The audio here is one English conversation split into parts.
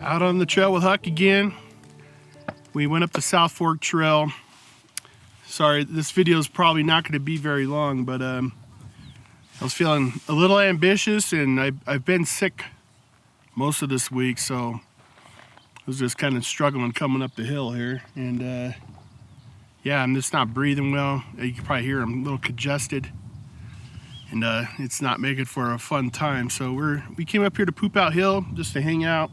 Out on the trail with Huck again. We went up the South Fork Trail. Sorry, this video is probably not going to be very long, but I was feeling a little ambitious, and I've been sick most of this week, so I was just kind of struggling coming up the hill here. And yeah, I'm just not breathing well. You can probably hear I'm a little congested, and it's not making for a fun time. So we came up here to Poop Out Hill just to hang out.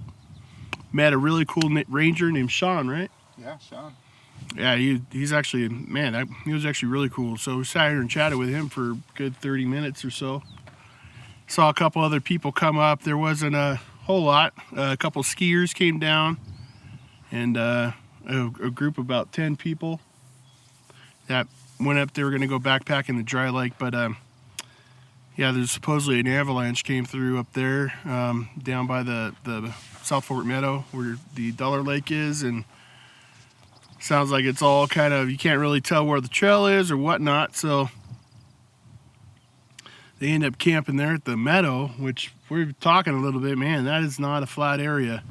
Met a really cool ranger named Sean, right? Yeah, Sean. Yeah, he's actually, man, he was actually really cool. So we sat here and chatted with him for a good 30 minutes or so. Saw a couple other people come up. There wasn't a whole lot. A couple skiers came down, and a group of about 10 people that went up. They were going to go backpack in the dry lake, but yeah, there's supposedly an avalanche came through up there down by the South Fork Meadow where the Dollar Lake is, and sounds like it's all kind of, you can't really tell where the trail is or whatnot, so they end up camping there at the meadow, which we're talking a little bit, man, that is not a flat area,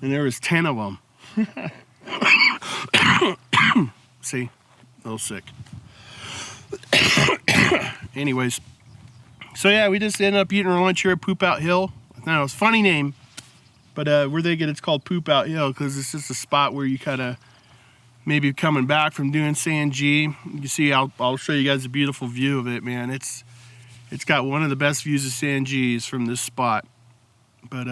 and there was 10 of them. See, a little sick. Anyways, so yeah, we just ended up eating our lunch here at Poop Out Hill. I thought it was a funny name, but we're thinking it's called Poop Out Hill because it's just a spot where you kind of maybe coming back from doing San G. You can see, I'll show you guys a beautiful view of it, man. It's got one of the best views of San G's from this spot. But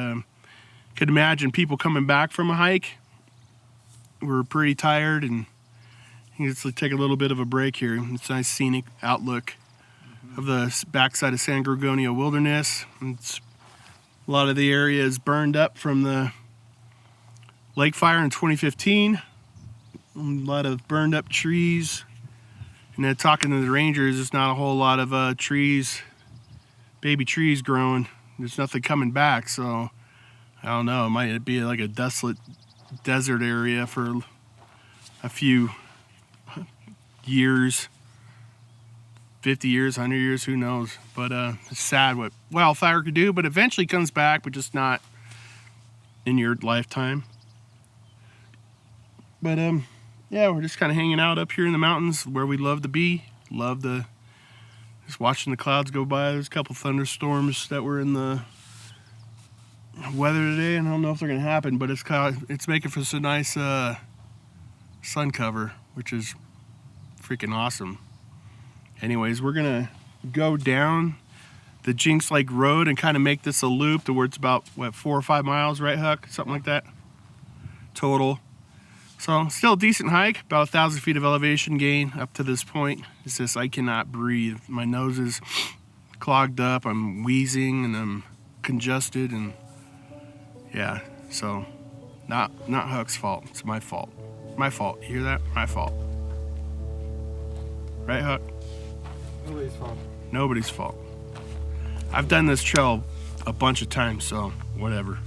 could imagine people coming back from a hike. We're pretty tired, and let's take a little bit of a break here. It's a nice scenic outlook of the backside of San Gorgonio Wilderness. A lot of the area is burned up from the lake fire in 2015. A lot of burned up trees. And then talking to the rangers, there's not a whole lot of trees, baby trees growing. There's nothing coming back, so I don't know. It might be like a desolate desert area for a few years, 50 years, 100 years, who knows. But it's sad what wildfire could do, but eventually comes back, but just not in your lifetime. But yeah, we're just kind of hanging out up here in the mountains where we love to be. Just watching the clouds go by. There's a couple thunderstorms that were in the weather today, and I don't know if they're gonna happen, but it's making for some nice sun cover, which is freaking awesome. Anyways, we're gonna go down the Jinx Lake Road and kind of make this a loop to where it's about, what, 4 or 5 miles, right, Huck? Something like that total. So still a decent hike, about 1,000 feet of elevation gain up to this point. It's just I cannot breathe. My nose is clogged up, I'm wheezing, and I'm congested, and yeah, so not Huck's fault, it's my fault. My fault, you hear that? My fault. Right, Huck? Nobody's fault. Nobody's fault. I've done this trail a bunch of times, so whatever.